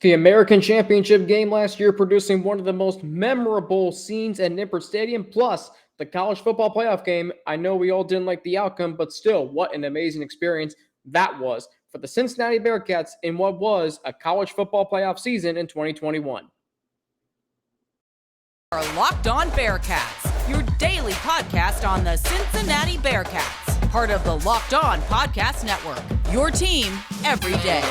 The American Championship game last year producing one of the most memorable scenes at Nippert Stadium, plus the college football playoff game. I know we all didn't like the outcome, but still, what an amazing experience that was for the Cincinnati Bearcats in what was a college football playoff season in 2021. Our Locked On Bearcats, your daily podcast on the Cincinnati Bearcats, part of the Locked On Podcast Network, your team every day.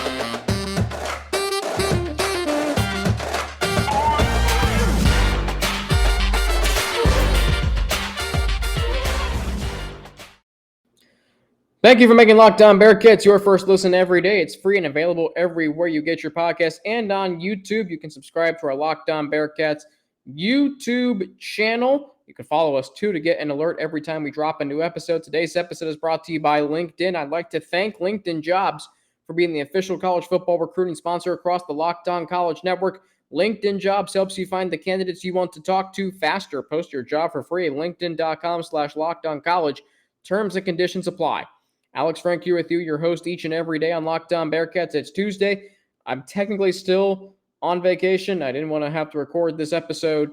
Thank you for making Locked On Bearcats your first listen every day. It's free and available everywhere you get your podcasts and on YouTube. You can subscribe to our Locked On Bearcats YouTube channel. You can follow us too to get an alert every time we drop a new episode. Today's episode is brought to you by LinkedIn. I'd like to thank LinkedIn Jobs for being the official college football recruiting sponsor across the Locked On College Network. LinkedIn Jobs helps you find the candidates you want to talk to faster. Post your job for free at linkedin.com/LockedOnCollege. Terms and conditions apply. Alex Frank here with you, your host each and every day on Locked On Bearcats. It's Tuesday. I'm technically still on vacation. I didn't want to have to record this episode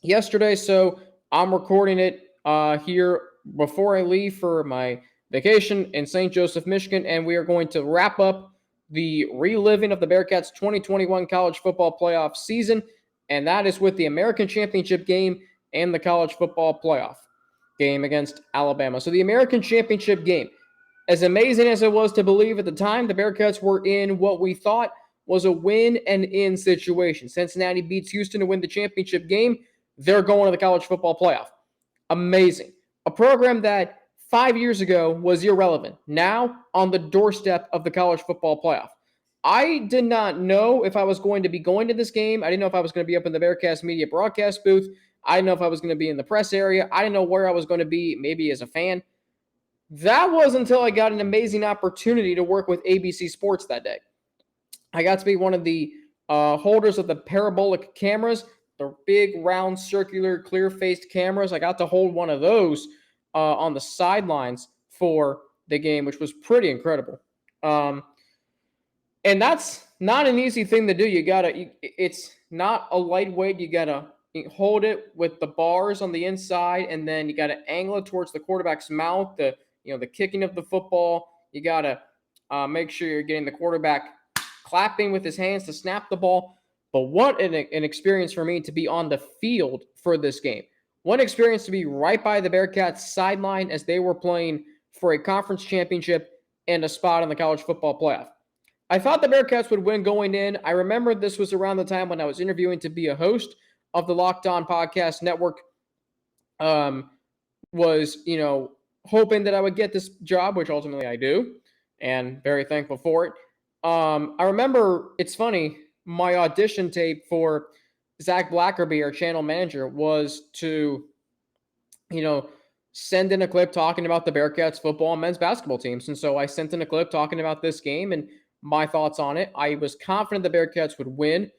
yesterday, so I'm recording it here before I leave for my vacation in St. Joseph, Michigan, and we are going to wrap up the reliving of the Bearcats 2021 college football playoff season, and that is with the American Championship game and the college football playoff game against Alabama. So the American Championship game, as amazing as it was to believe at the time, the Bearcats were in what we thought was a win and in situation. Cincinnati beats Houston to win the championship game. They're going to the college football playoff. Amazing. A program that 5 years ago was irrelevant, now on the doorstep of the college football playoff. I did not know if I was going to be going to this game. I didn't know if I was going to be up in the Bearcast media broadcast booth. I didn't know if I was going to be in the press area. I didn't know where I was going to be, maybe as a fan. That was until I got an amazing opportunity to work with ABC Sports that day. I got to be one of the holders of the parabolic cameras, the big, round, circular, clear-faced cameras. I got to hold one of those on the sidelines for the game, which was pretty incredible. And that's not an easy thing to do. It's not a lightweight. You got to hold it with the bars on the inside, and then you got to angle it towards the quarterback's mouth. The kicking of the football. You got to make sure you're getting the quarterback clapping with his hands to snap the ball. But what an experience for me to be on the field for this game. What an experience to be right by the Bearcats sideline as they were playing for a conference championship and a spot in the college football playoff. I thought the Bearcats would win going in. I remember this was around the time when I was interviewing to be a host of the Locked On Podcast Network. Was hoping that I would get this job, which ultimately I do, and very thankful for it. I remember, it's funny, my audition tape for Zach Blackerby, our channel manager, was to, send in a clip talking about the Bearcats football and men's basketball teams. And so I sent in a clip talking about this game and my thoughts on it. I was confident the Bearcats would win.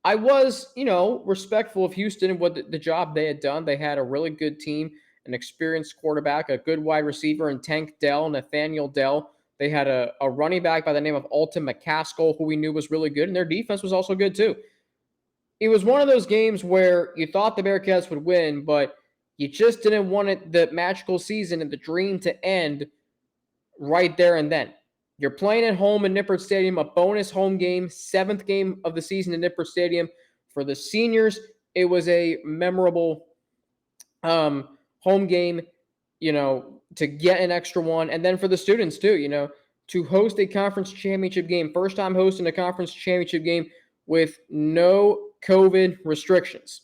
I was, respectful of Houston and what the job they had done. They had a really good team, an experienced quarterback, a good wide receiver in Tank Dell, Nathaniel Dell. They had a running back by the name of Alton McCaskill, who we knew was really good, and their defense was also good too. It was one of those games where you thought the Bearcats would win, but you just didn't want the magical season and the dream to end right there and then. You're playing at home in Nippert Stadium, a bonus home game, 7th game of the season in Nippert Stadium. For the seniors, it was a memorable home game, to get an extra one. And then for the students too, to host a conference championship game, first time hosting a conference championship game with no COVID restrictions.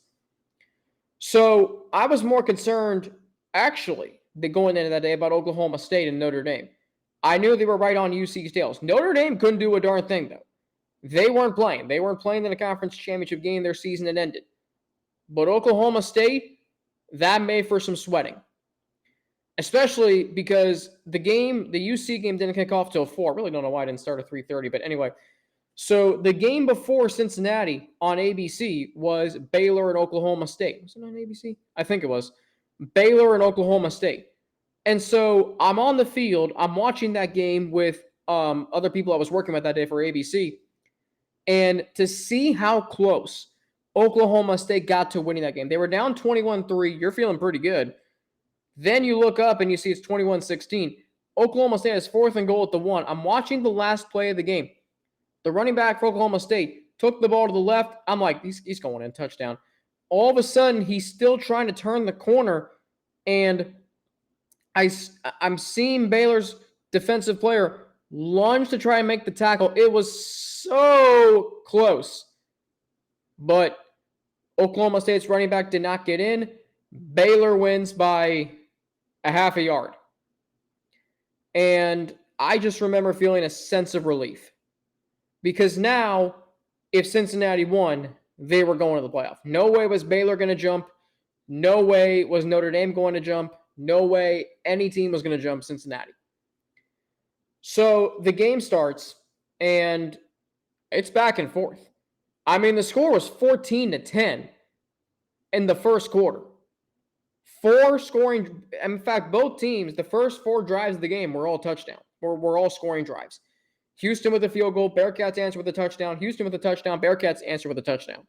So I was more concerned, actually, than going into that day about Oklahoma State and Notre Dame. I knew they were right on UC's tails. Notre Dame couldn't do a darn thing, though. They weren't playing. They weren't playing in the conference championship game. Their season had ended. But Oklahoma State, that made for some sweating. Especially because the UC game didn't kick off till 4. I really don't know why I didn't start at 3:30, but anyway. So the game before Cincinnati on ABC was Baylor and Oklahoma State. Was it on ABC? I think it was. Baylor and Oklahoma State. And so I'm on the field. I'm watching that game with other people I was working with that day for ABC. And to see how close Oklahoma State got to winning that game, they were down 21-3. You're feeling pretty good. Then you look up and you see it's 21-16. Oklahoma State has 4th and goal at the 1. I'm watching the last play of the game. The running back for Oklahoma State took the ball to the left. I'm like, he's going in, touchdown. All of a sudden, he's still trying to turn the corner, and I'm seeing Baylor's defensive player lunge to try and make the tackle. It was so close. But Oklahoma State's running back did not get in. Baylor wins by a half a yard. And I just remember feeling a sense of relief. Because now, if Cincinnati won, they were going to the playoff. No way was Baylor going to jump. No way was Notre Dame going to jump. No way any team was going to jump Cincinnati. So the game starts, and it's back and forth. I mean, the score was 14-10 in the first quarter. 4 scoring. In fact, both teams, the first 4 drives of the game were all touchdowns. Were all scoring drives. Houston with a field goal, Bearcats answer with a touchdown. Houston with a touchdown, Bearcats answer with a touchdown.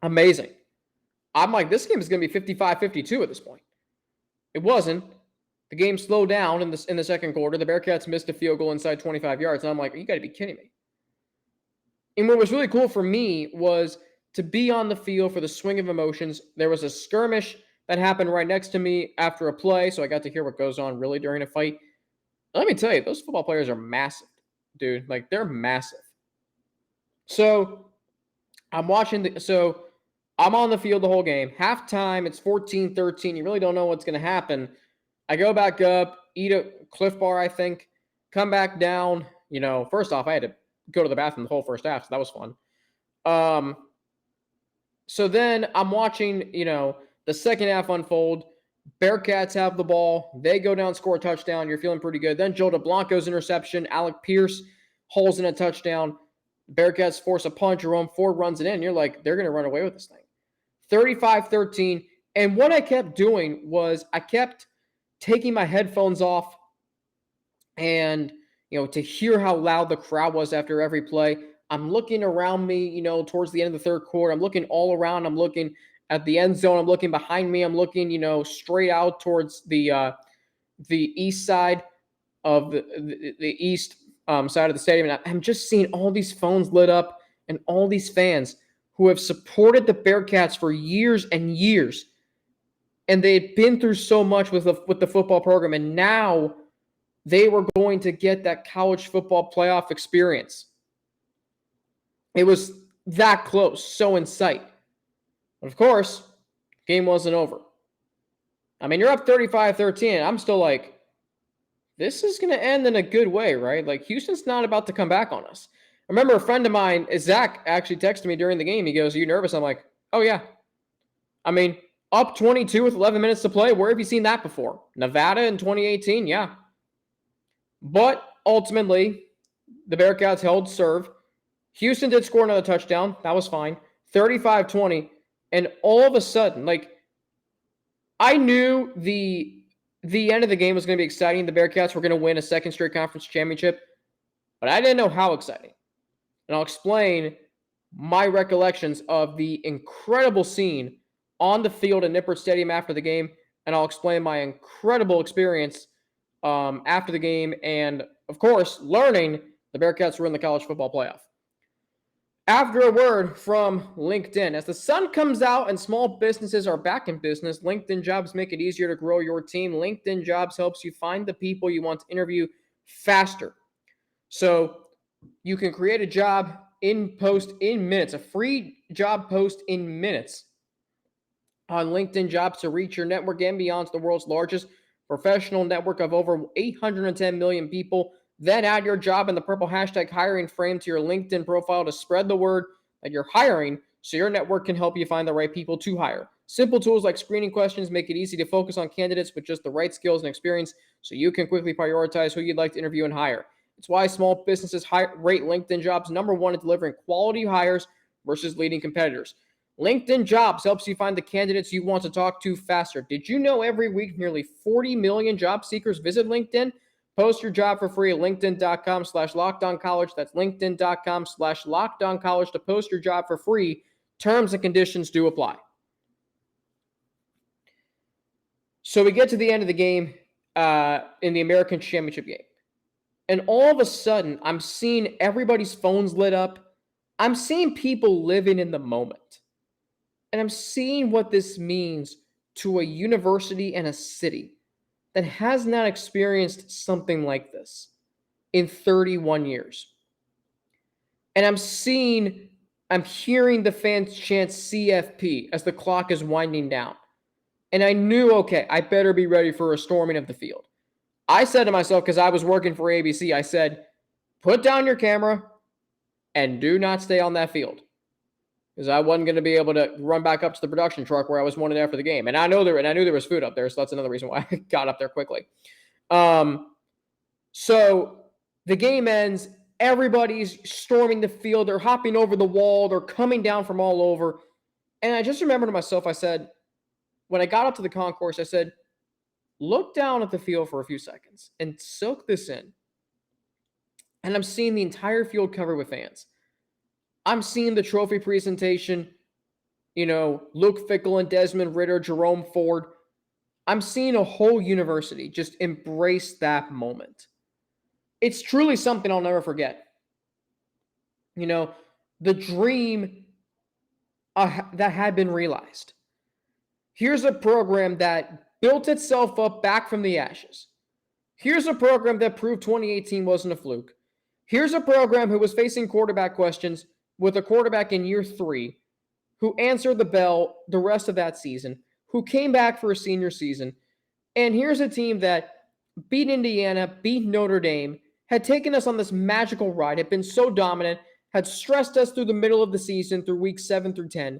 Amazing. I'm like, this game is going to be 55-52 at this point. It wasn't. The game slowed down in the second quarter. The Bearcats missed a field goal inside 25 yards. And I'm like, you got to be kidding me. And what was really cool for me was to be on the field for the swing of emotions. There was a skirmish that happened right next to me after a play, so I got to hear what goes on really during a fight. Let me tell you, those football players are massive, dude. Like, they're massive. So I'm on the field the whole game. Halftime, it's 14-13. You really don't know what's going to happen. I go back up, eat a Cliff Bar, I think, come back down. You know, first off, I had to go to the bathroom the whole first half, so that was fun. So then I'm watching, the second half unfold. Bearcats have the ball. They go down, score a touchdown. You're feeling pretty good. Then Joe DeBlanco's interception. Alec Pierce hauls in a touchdown. Bearcats force a punt. Jerome Ford runs it in. You're like, they're going to run away with this thing. 35-13. And what I kept doing was I kept taking my headphones off and, to hear how loud the crowd was after every play. I'm looking around me, towards the end of the third quarter. I'm looking all around. I'm looking at the end zone. I'm looking behind me. I'm looking, straight out towards the east side of the east side of the stadium. And I'm just seeing all these phones lit up and all these fans who have supported the Bearcats for years and years. And they had been through so much with the football program. And now they were going to get that college football playoff experience. It was that close, so in sight. But of course, game wasn't over. I mean, you're up 35-13. I'm still like, this is going to end in a good way, right? Like, Houston's not about to come back on us. I remember a friend of mine, Zach, actually texted me during the game. He goes, are you nervous? I'm like, oh, yeah. I mean, up 22 with 11 minutes to play. Where have you seen that before? Nevada in 2018? Yeah. But ultimately, the Bearcats held serve. Houston did score another touchdown. That was fine. 35-20. And all of a sudden, I knew the end of the game was going to be exciting. The Bearcats were going to win a second straight conference championship. But I didn't know how exciting. And I'll explain my recollections of the incredible scene on the field at Nippert Stadium after the game. And I'll explain my incredible experience after the game. And, of course, learning the Bearcats were in the college football playoff. After a word from LinkedIn. As the sun comes out and small businesses are back in business, LinkedIn Jobs make it easier to grow your team. LinkedIn Jobs helps you find the people you want to interview faster. So you can create a job post in minutes, a free job post in minutes on LinkedIn Jobs to reach your network and beyond to the world's largest professional network of over 810 million people. Then add your job in the purple hashtag hiring frame to your LinkedIn profile to spread the word that you're hiring so your network can help you find the right people to hire. Simple tools like screening questions make it easy to focus on candidates with just the right skills and experience so you can quickly prioritize who you'd like to interview and hire. It's why small businesses rate LinkedIn Jobs number one in delivering quality hires versus leading competitors. LinkedIn Jobs helps you find the candidates you want to talk to faster. Did you know every week nearly 40 million job seekers visit LinkedIn? Post your job for free at linkedin.com/lockedoncollege. That's linkedin.com/lockedoncollege to post your job for free. Terms and conditions do apply. So we get to the end of the game in the American Championship game. And all of a sudden, I'm seeing everybody's phones lit up. I'm seeing people living in the moment. And I'm seeing what this means to a university and a city that has not experienced something like this in 31 years. And I'm hearing the fans chant CFP as the clock is winding down. And I knew, okay, I better be ready for a storming of the field. I said to myself, because I was working for ABC, I said, put down your camera and do not stay on that field. Because I wasn't going to be able to run back up to the production truck where I was wanted after the game. And I knew there was food up there, so that's another reason why I got up there quickly. So the game ends. Everybody's storming the field. They're hopping over the wall. They're coming down from all over. And I just remember to myself, I said, when I got up to the concourse, I said, look down at the field for a few seconds and soak this in. And I'm seeing the entire field covered with fans. I'm seeing the trophy presentation, Luke Fickell and Desmond Ritter, Jerome Ford. I'm seeing a whole university just embrace that moment. It's truly something I'll never forget. The dream that had been realized. Here's a program that built itself up back from the ashes. Here's a program that proved 2018 wasn't a fluke. Here's a program who was facing quarterback questions with a quarterback in year 3 who answered the bell the rest of that season, who came back for a senior season. And here's a team that beat Indiana, beat Notre Dame, had taken us on this magical ride, had been so dominant, had stressed us through the middle of the season, through weeks 7 through 10,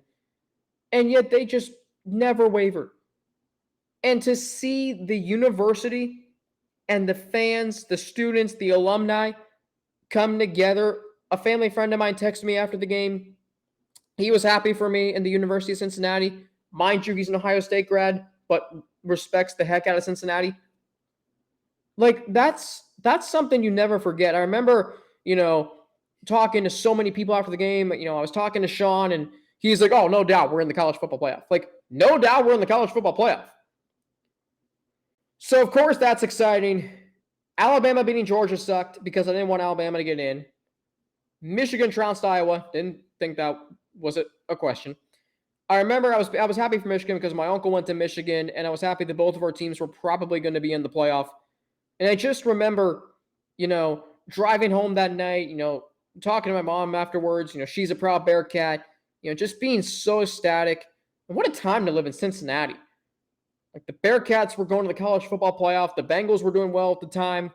and yet they just never wavered. And to see the university and the fans, the students, the alumni come together. A family friend of mine texted me after the game. He was happy for me in the University of Cincinnati. Mind you, he's an Ohio State grad, but respects the heck out of Cincinnati. Like, that's something you never forget. I remember, talking to so many people after the game. I was talking to Sean, and he's like, oh, no doubt we're in the college football playoff. Like, no doubt we're in the college football playoff. So, of course, that's exciting. Alabama beating Georgia sucked because I didn't want Alabama to get in. Michigan trounced Iowa. Didn't think that was a question. I remember I was happy for Michigan because my uncle went to Michigan, and I was happy that both of our teams were probably going to be in the playoff. And I just remember, driving home that night, talking to my mom afterwards. She's a proud Bearcat. Just being so ecstatic. And what a time to live in Cincinnati. Like, the Bearcats were going to the college football playoff. The Bengals were doing well at the time.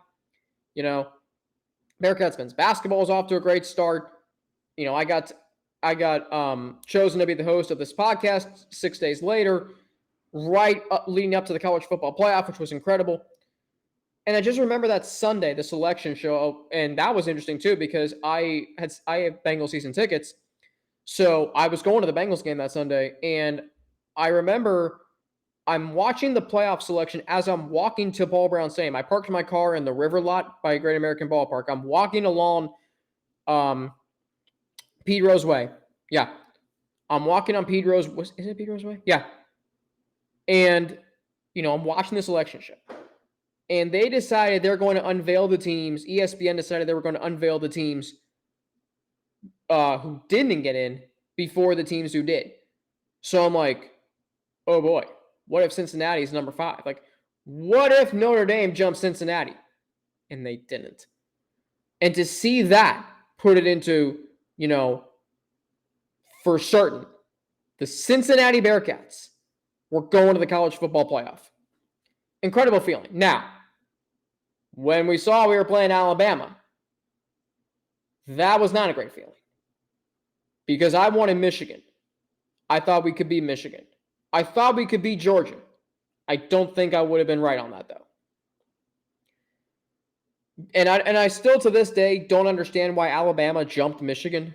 Bearcats men's basketball is off to a great start. I got chosen to be the host of this podcast 6 days later, leading up to the college football playoff, which was incredible. And I just remember that Sunday, the selection show, and that was interesting too because I have Bengals season tickets, so I was going to the Bengals game that Sunday, and I remember I'm watching the playoff selection as I'm walking to Paul Brown Stadium. I parked my car in the river lot by Great American Ballpark. I'm walking along Pete Rose Way. Yeah. I'm walking on Pete Rose. Is it Pete Rose Way? Yeah. And, I'm watching the selection show. And they decided they're going to unveil the teams. ESPN decided they were going to unveil the teams who didn't get in before the teams who did. So I'm like, oh boy. What if Cincinnati's number 5? Like, what if Notre Dame jumped Cincinnati? And they didn't. And to see that, put it into, for certain, the Cincinnati Bearcats were going to the college football playoff. Incredible feeling. Now, when we saw we were playing Alabama, that was not a great feeling. Because I wanted Michigan. I thought we could beat Michigan. I thought we could beat Georgia. I don't think I would have been right on that, though. And I still, to this day, don't understand why Alabama jumped Michigan.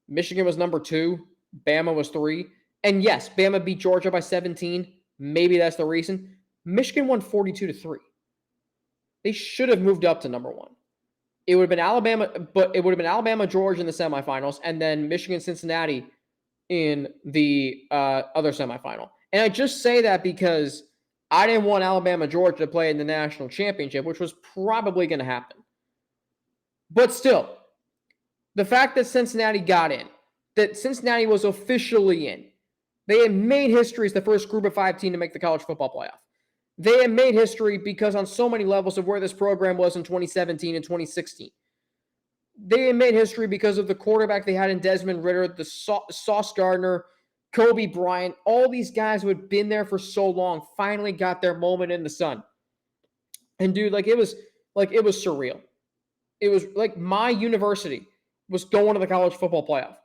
Michigan was number 2. Bama was 3. And yes, Bama beat Georgia by 17. Maybe that's the reason. Michigan won 42-3. They should have moved up to number one. It would have been Alabama, but it would have been Alabama, Georgia in the semifinals, and then Michigan, Cincinnati in the other semifinal. And I just say that because I didn't want Alabama, Georgia to play in the national championship, which was probably going to happen. But still, the fact that Cincinnati got in, that Cincinnati was officially in, they had made history as the first group of 5 team to make the college football playoff. They had made history because on so many levels of where this program was in 2017 and 2016. They had made history because of the quarterback they had in Desmond Ridder, the Sauce Gardner, Kobe Bryant, all these guys who had been there for so long finally got their moment in the sun. And dude, it was surreal. It was like my university was going to the college football playoff.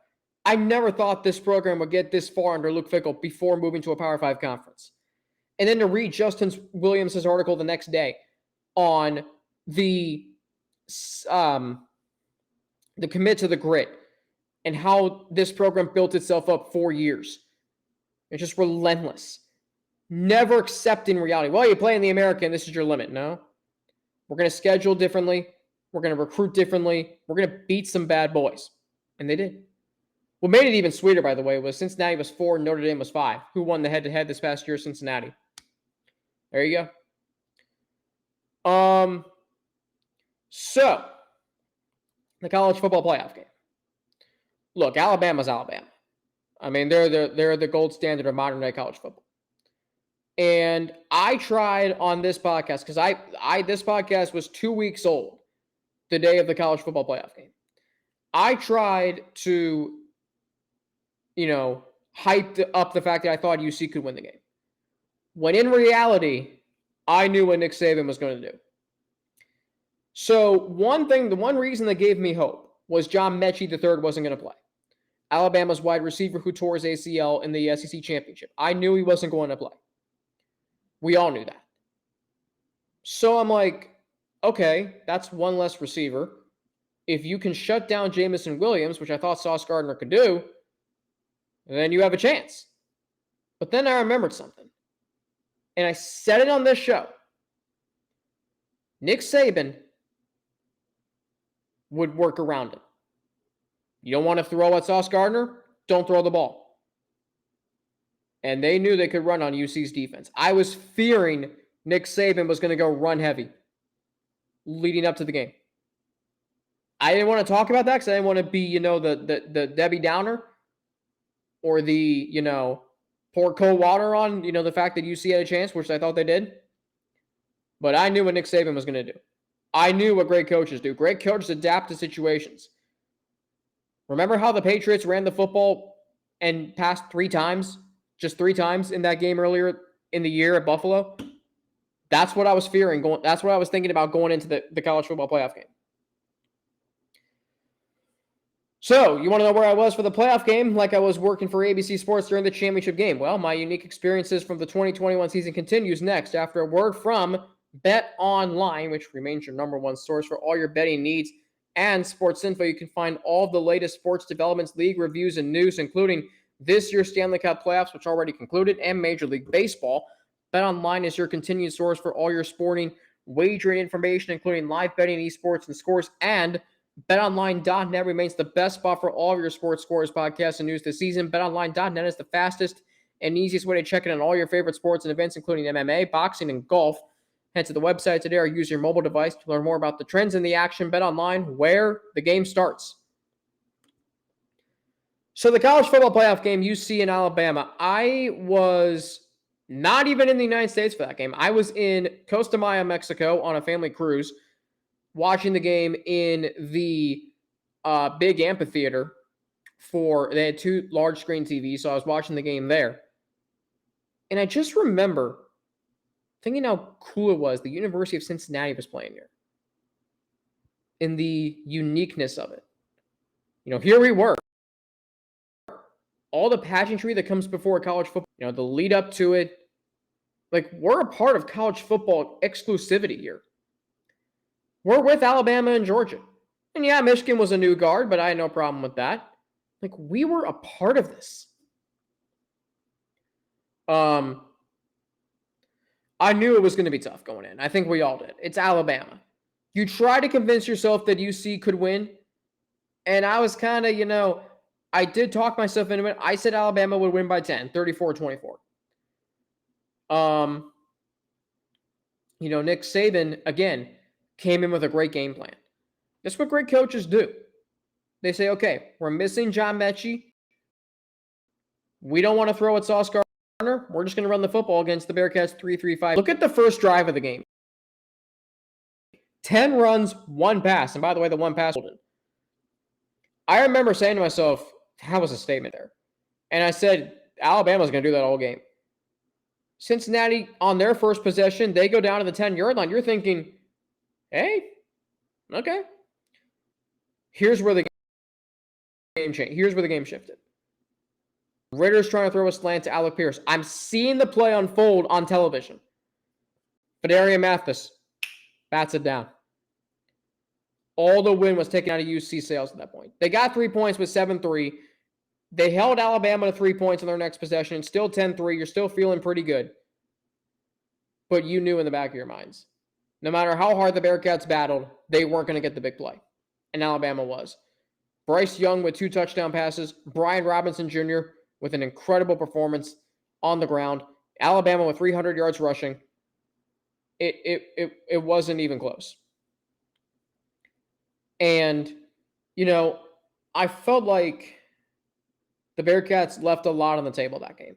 I never thought this program would get this far under Luke Fickell before moving to a Power 5 conference. And then to read Justin Williams' article the next day on the commit to the grit and how this program built itself up 4 years. It's just relentless. Never accepting reality. Well, you play in the American, this is your limit. No. We're going to schedule differently. We're going to recruit differently. We're going to beat some bad boys. And they did. What made it even sweeter, by the way, was Cincinnati was 4, Notre Dame was 5. Who won the head-to-head this past year? Cincinnati. There you go. So, the college football playoff game. Look, Alabama's Alabama. I mean, they're the gold standard of modern-day college football. And I tried on this podcast, because this podcast was 2 weeks old the day of the college football playoff game. I tried to, hype up the fact that I thought UC could win the game. When in reality, I knew what Nick Saban was going to do. So the one reason that gave me hope was John Mechie III wasn't going to play. Alabama's wide receiver who tore his ACL in the SEC championship. I knew he wasn't going to play. We all knew that. So I'm like, okay, that's one less receiver. If you can shut down Jamison Williams, which I thought Sauce Gardner could do, then you have a chance. But then I remembered something. And I said it on this show. Nick Saban would work around it. You don't want to throw at Sauce Gardner? Don't throw the ball. And they knew they could run on UC's defense. I was fearing Nick Saban was going to go run heavy leading up to the game. I didn't want to talk about that because I didn't want to be, the Debbie Downer or the, pour cold water on, the fact that UC had a chance, which I thought they did. But I knew what Nick Saban was going to do. I knew what great coaches do. Great coaches adapt to situations. Remember how the Patriots ran the football and passed 3 times, just 3 times in that game earlier in the year at Buffalo? That's what I was fearing. That's what I was thinking about going into the college football playoff game. So, you want to know where I was for the playoff game? Like I was working for ABC Sports during the championship game. Well, my unique experiences from the 2021 season continues next after a word from Bet Online, which remains your number one source for all your betting needs and sports info. You can find all the latest sports developments, league reviews, and news, including this year's Stanley Cup playoffs, which already concluded, and Major League Baseball. Bet Online is your continued source for all your sporting wagering information, including live betting, esports, and scores, and BetOnline.net remains the best spot for all of your sports scores, podcasts, and news this season. BetOnline.net is the fastest and easiest way to check in on all your favorite sports and events, including MMA, boxing, and golf. Head to the website today or use your mobile device to learn more about the trends in the action. BetOnline, where the game starts. So the college football playoff game, UC and Alabama, I was not even in the United States for that game. I was in Costa Maya, Mexico on a family cruise, watching the game in the big amphitheater they had 2 large screen TVs, so I was watching the game there. And I just remember thinking how cool it was the University of Cincinnati was playing here. And the uniqueness of it. Here we were. All the pageantry that comes before college football, the lead up to it. We're a part of college football exclusivity here. We're with Alabama and Georgia. And yeah, Michigan was a new guard, but I had no problem with that. We were a part of this. I knew it was going to be tough going in. I think we all did. It's Alabama. You try to convince yourself that UC could win. And I was kind of, I did talk myself into it. I said Alabama would win by 10, 34-24. Nick Saban, again, came in with a great game plan. That's what great coaches do. They say, okay, we're missing John Mechie. We don't want to throw at Sauce Gardner. We're just going to run the football against the Bearcats 3-3-5. Look at the first drive of the game. 10 runs, 1 pass. And by the way, the 1 pass. I remember saying to myself, that was a statement there. And I said, Alabama's going to do that all game. Cincinnati, on their first possession, they go down to the 10-yard line. You're thinking, hey, okay. Here's where the game changed. Here's where the game shifted. Ritter's trying to throw a slant to Alec Pierce. I'm seeing the play unfold on television. Fedarian Mathis bats it down. All the win was taken out of UC Sales at that point. They got 3 points with 7-3. They held Alabama to 3 points in their next possession. Still 10-3. You're still feeling pretty good. But you knew in the back of your minds, no matter how hard the Bearcats battled, they weren't going to get the big play. And Alabama was. Bryce Young with 2 touchdown passes. Brian Robinson Jr. with an incredible performance on the ground. Alabama with 300 yards rushing. It wasn't even close. And, I felt like the Bearcats left a lot on the table that game.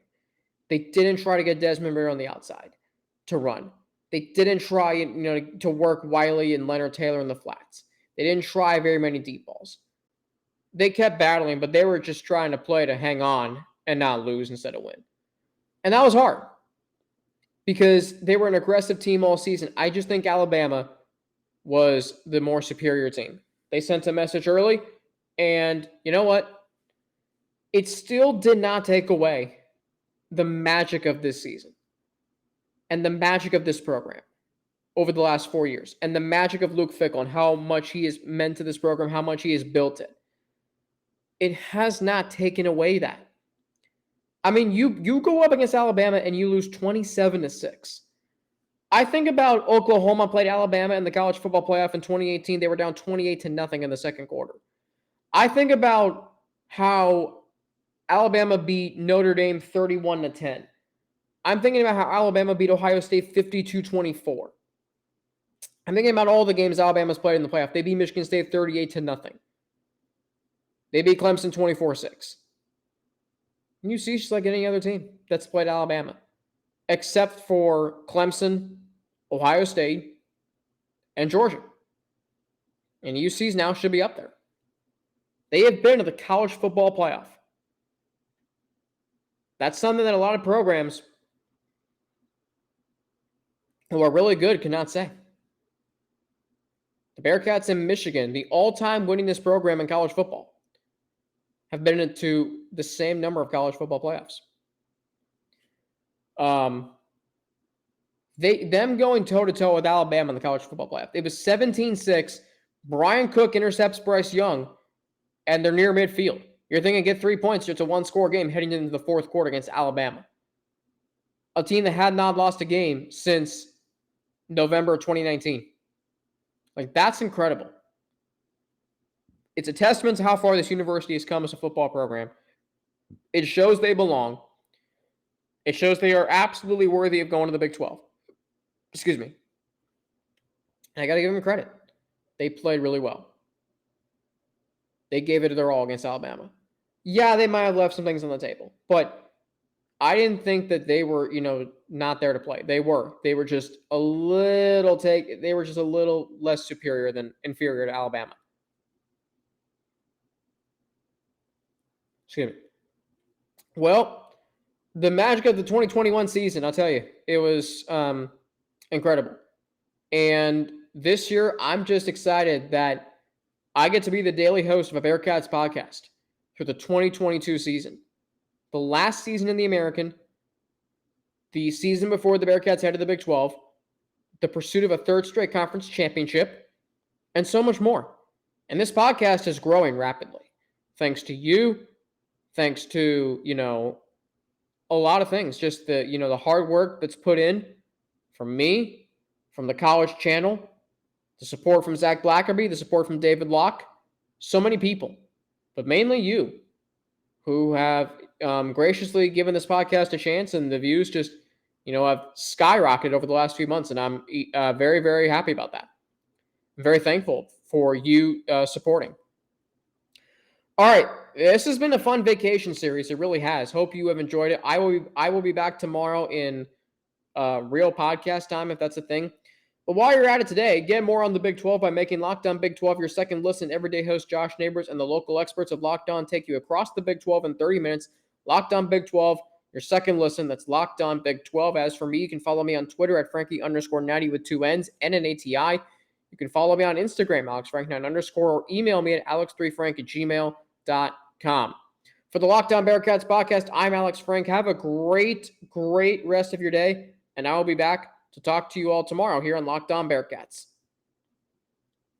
They didn't try to get Desmond Ridder on the outside to run. They didn't try, to work Wiley and Leonard Taylor in the flats. They didn't try very many deep balls. They kept battling, but they were just trying to play to hang on and not lose instead of win. And that was hard because they were an aggressive team all season. I just think Alabama was the more superior team. They sent a message early, and you know what? It still did not take away the magic of this season and the magic of this program over the last 4 years and the magic of Luke Fickell and how much he has meant to this program, how much he has built it. It has not taken away that. I mean, you go up against Alabama and you lose 27-6. I think about Oklahoma played Alabama in the college football playoff in 2018. They were down 28-0 in the second quarter. I think about how Alabama beat Notre Dame 31-10. I'm thinking about how Alabama beat Ohio State 52-24. I'm thinking about all the games Alabama's played in the playoff. They beat Michigan State 38-0. They beat Clemson 24-6. And you see, it's just like any other team that's played Alabama, except for Clemson, Ohio State, and Georgia. And UC's now should be up there. They have been to the college football playoff. That's something that a lot of programs who are really good cannot say. The Bearcats in Michigan, the all-time winningest program in college football, have been into the same number of college football playoffs. Them going toe-to-toe with Alabama in the college football playoff. It was 17-6. Brian Cook intercepts Bryce Young, and they're near midfield. You're thinking get 3 points. It's a one-score game heading into the fourth quarter against Alabama, a team that had not lost a game since November 2019. Like, that's incredible. It's a testament to how far this university has come as a football program. It shows they belong. It shows they are absolutely worthy of going to the Big 12. Excuse me. And I got to give them credit. They played really well. They gave it their all against Alabama. Yeah, they might have left some things on the table, but I didn't think that they were, not there to play. They were. They were just a little less superior than inferior to Alabama. Excuse me. Well, the magic of the 2021 season, I'll tell you, it was incredible. And this year, I'm just excited that I get to be the daily host of a Bearcats podcast for the 2022 season. The last season in the American, the season before the Bearcats headed to the Big 12, the pursuit of a third straight conference championship, and so much more. And this podcast is growing rapidly. Thanks to you, thanks to, a lot of things. Just the hard work that's put in from me, from the college channel, the support from Zach Blackerby, the support from David Locke, so many people, but mainly you, who have graciously given this podcast a chance, and the views just, have skyrocketed over the last few months, and I'm very, very happy about that. I'm very thankful for you supporting. All right, this has been a fun vacation series. It really has. Hope you have enjoyed it. I will be back tomorrow in real podcast time, if that's a thing. But while you're at it today, get more on the Big 12 by making Locked On Big 12 your second listen. Everyday host Josh Neighbors and the local experts of Locked On take you across the Big 12 in 30 minutes. Locked On Big 12, your second listen. That's Locked On Big 12. As for me, you can follow me on Twitter at Frankie_Natty with 2 N's, N-N-A-T-I. You can follow me on Instagram, AlexFrank9_, or email me at alex3frank@gmail.com. For the Locked On Bearcats podcast, I'm Alex Frank. Have a great, great rest of your day, and I will be back to talk to you all tomorrow here on Locked On Bearcats.